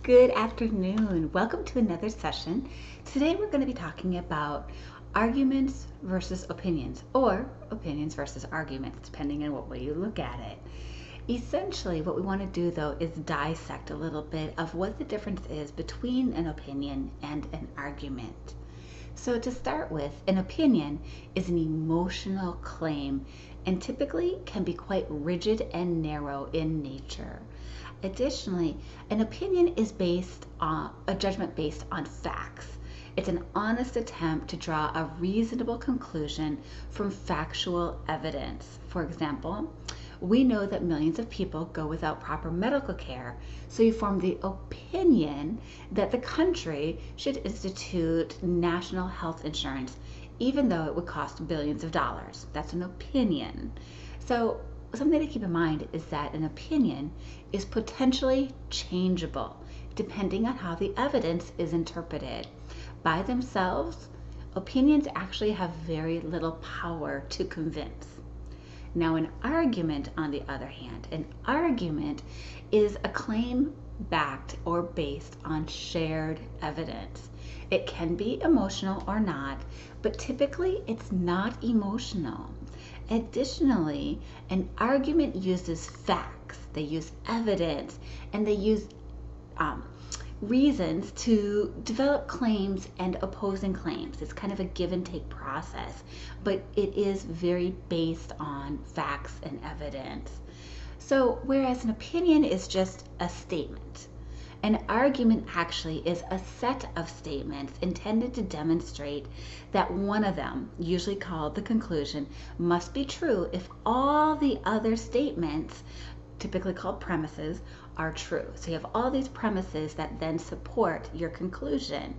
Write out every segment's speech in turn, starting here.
Good afternoon. Welcome to another session. Today we're going to be talking about arguments versus opinions, or opinions versus arguments, depending on what way you look at it. Essentially, what we want to do though is dissect a little bit of what the difference is between an opinion and an argument. So to start with, an opinion is an emotional claim and typically can be quite rigid and narrow in nature. Additionally, an opinion is based on a judgment based on facts. It's an honest attempt to draw a reasonable conclusion from factual evidence. For example, we know that millions of people go without proper medical care, so you form the opinion that the country should institute national health insurance, even though it would cost billions of dollars. That's an opinion. So something to keep in mind is that an opinion is potentially changeable depending on how the evidence is interpreted. By themselves, opinions actually have very little power to convince. Now, an argument, on the other hand, an argument is a claim backed or based on shared evidence. It can be emotional or not, but typically it's not emotional. Additionally, an argument uses facts, they use evidence, and they use reasons to develop claims and opposing claims. It's kind of a give and take process, but it is very based on facts and evidence. So whereas an opinion is just a statement, an argument actually is a set of statements intended to demonstrate that one of them, usually called the conclusion, must be true if all the other statements, typically called premises, are true. So you have all these premises that then support your conclusion.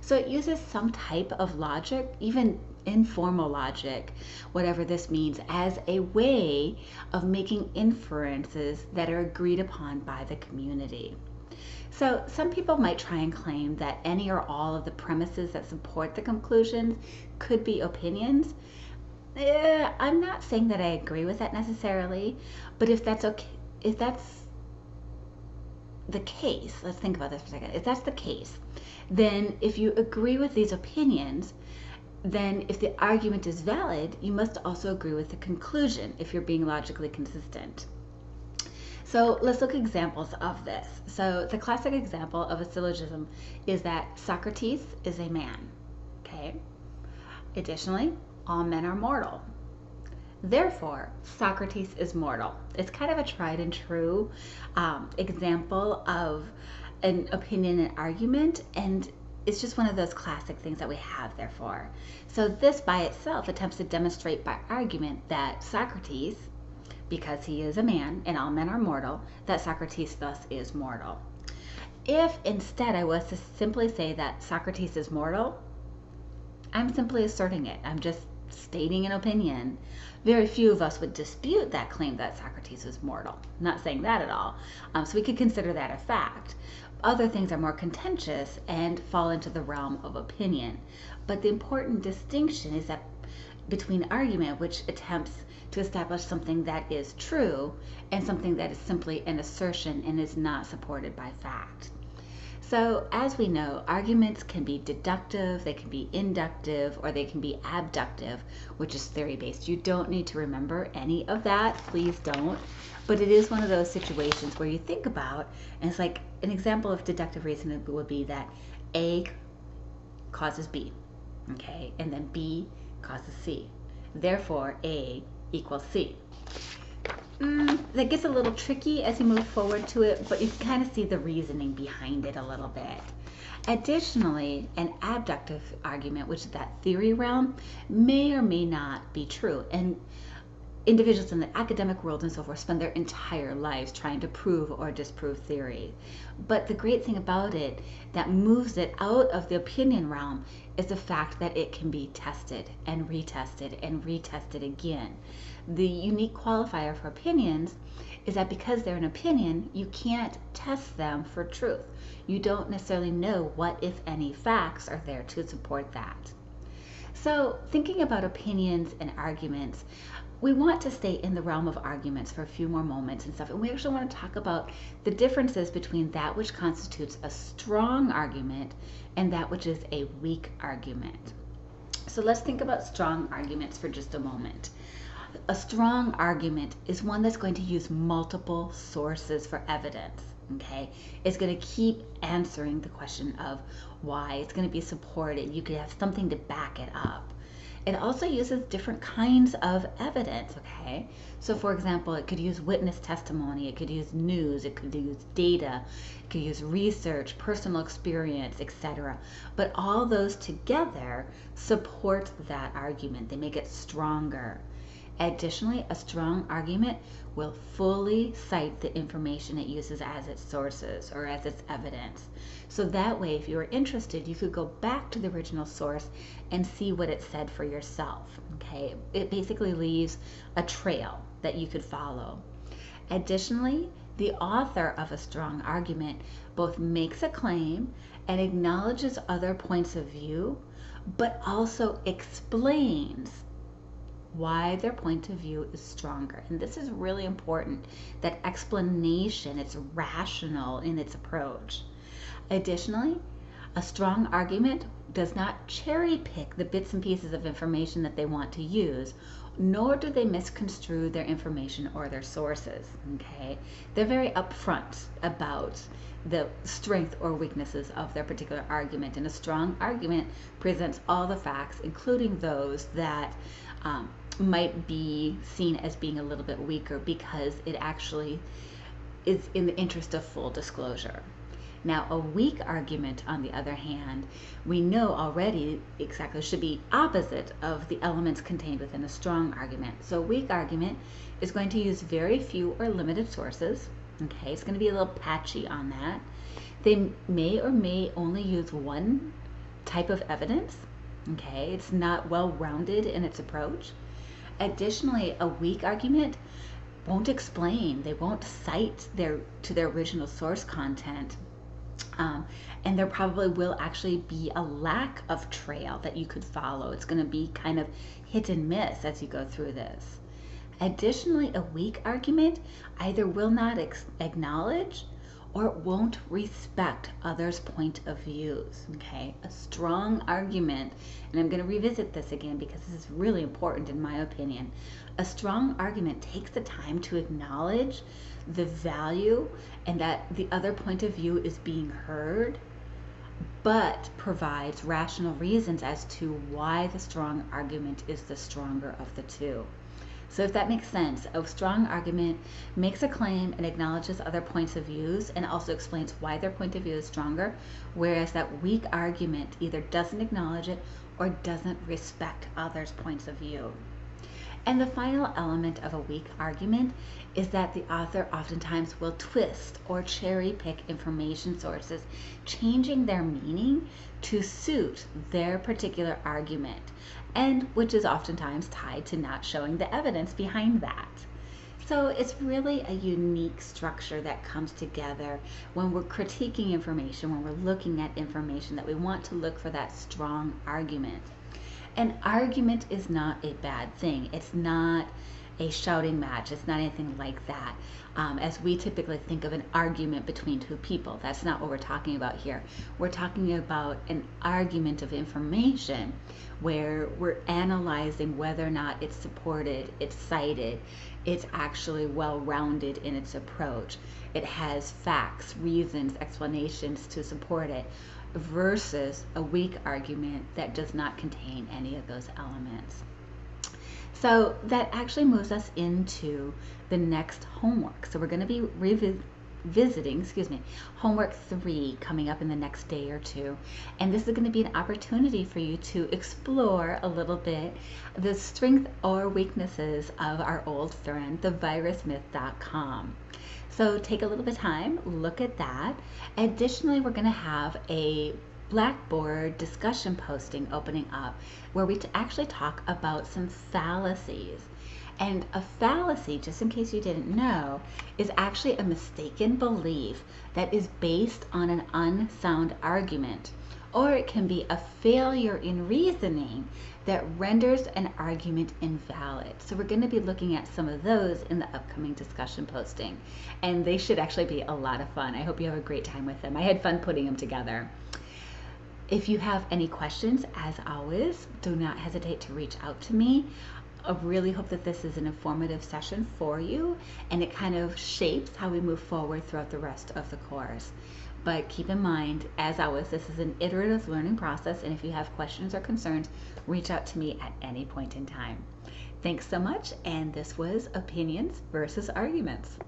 So it uses some type of logic, even informal logic, whatever this means, as a way of making inferences that are agreed upon by the community. So some people might try and claim that any or all of the premises that support the conclusions could be opinions. I'm not saying that I agree with that necessarily, but if that's okay, if that's the case, let's think about this for a second. If that's the case, then if you agree with these opinions, then if the argument is valid, you must also agree with the conclusion if you're being logically consistent. So let's look at examples of this. So the classic example of a syllogism is that Socrates is a man, okay? Additionally, all men are mortal. Therefore, Socrates is mortal. It's kind of a tried and true example of an opinion and argument, and it's just one of those classic things that we have, therefore. So this by itself attempts to demonstrate by argument that Socrates, because he is a man and all men are mortal, that Socrates thus is mortal. If instead I was to simply say that Socrates is mortal, I'm simply asserting it. I'm just stating an opinion. Very few of us would dispute that claim that Socrates was mortal. Not saying that at all. So we could consider that a fact. Other things are more contentious and fall into the realm of opinion. But the important distinction is that between argument, which attempts to establish something that is true, and something that is simply an assertion and is not supported by fact. So as we know, arguments can be deductive, they can be inductive, or they can be abductive, which is theory-based. You don't need to remember any of that, please don't. But it is one of those situations where you think about, and it's like an example of deductive reasoning would be that A causes B, okay, and then B causes C. Therefore, A equals C. That gets a little tricky as you move forward to it, but you can kind of see the reasoning behind it a little bit. Additionally, an abductive argument, which is that theory realm, may or may not be true. And individuals in the academic world and so forth spend their entire lives trying to prove or disprove theory. But the great thing about it that moves it out of the opinion realm is the fact that it can be tested and retested again. The unique qualifier for opinions is that because they're an opinion, you can't test them for truth. You don't necessarily know what, if any, facts are there to support that. So thinking about opinions and arguments, we want to stay in the realm of arguments for a few more moments and stuff, and we actually want to talk about the differences between that which constitutes a strong argument and that which is a weak argument. So let's think about strong arguments for just a moment. A strong argument is one that's going to use multiple sources for evidence. Okay, it's going to keep answering the question of why. It's going to be supported. You could have something to back it up. It also uses different kinds of evidence. Okay, so for example, it could use witness testimony, it could use news, it could use data, it could use research, personal experience, etc. But all those together support that argument. They make it stronger. Additionally, a strong argument will fully cite the information it uses as its sources or as its evidence. So that way, if you were interested, you could go back to the original source and see what it said for yourself. Okay, it basically leaves a trail that you could follow. Additionally, the author of a strong argument both makes a claim and acknowledges other points of view, but also explains why their point of view is stronger. And this is really important, that explanation. It's rational in its approach. Additionally, a strong argument does not cherry pick the bits and pieces of information that they want to use, nor do they misconstrue their information or their sources. Okay, they're very upfront about the strength or weaknesses of their particular argument, and a strong argument presents all the facts, including those that might be seen as being a little bit weaker, because it actually is in the interest of full disclosure. Now, a weak argument, on the other hand, we know already exactly should be opposite of the elements contained within a strong argument. So a weak argument is going to use very few or limited sources. Okay, it's going to be a little patchy on that. They may or may only use one type of evidence. Okay, it's not well-rounded in its approach. Additionally, a weak argument won't explain. They won't cite to their original source content. And there probably will actually be a lack of trail that you could follow. It's going to be kind of hit and miss as you go through this. Additionally, a weak argument either will not acknowledge or it won't respect others' point of views. Okay, a strong argument, and I'm going to revisit this again because this is really important in my opinion. A strong argument takes the time to acknowledge the value and that the other point of view is being heard, but provides rational reasons as to why the strong argument is the stronger of the two. So if that makes sense, a strong argument makes a claim and acknowledges other points of views and also explains why their point of view is stronger, whereas that weak argument either doesn't acknowledge it or doesn't respect others' points of view. And the final element of a weak argument is that the author oftentimes will twist or cherry pick information sources, changing their meaning to suit their particular argument, and which is oftentimes tied to not showing the evidence behind that. So it's really a unique structure that comes together when we're critiquing information, when we're looking at information, that we want to look for that strong argument. An argument is not a bad thing. It's not a shouting match. It's not anything like that. As we typically think of an argument between two people, that's not what we're talking about here. We're talking about an argument of information where we're analyzing whether or not it's supported, it's cited, it's actually well-rounded in its approach. It has facts, reasons, explanations to support it, versus a weak argument that does not contain any of those elements. So that actually moves us into the next homework. So we're going to be revisiting, homework 3 coming up in the next day or two. And this is going to be an opportunity for you to explore a little bit the strength or weaknesses of our old friend, thevirusmyth.com. So take a little bit of time, look at that. Additionally, we're going to have a Blackboard discussion posting opening up where we actually talk about some fallacies. And a fallacy, just in case you didn't know, is actually a mistaken belief that is based on an unsound argument or it can be a failure in reasoning that renders an argument invalid. So we're going to be looking at some of those in the upcoming discussion posting, and they should actually be a lot of fun. I hope you have a great time with them. I had fun putting them together. If you have any questions, as always, do not hesitate to reach out to me. I really hope that this is an informative session for you, and it kind of shapes how we move forward throughout the rest of the course. But keep in mind, as always, this is an iterative learning process, and if you have questions or concerns, reach out to me at any point in time. Thanks so much, and this was Opinions versus Arguments.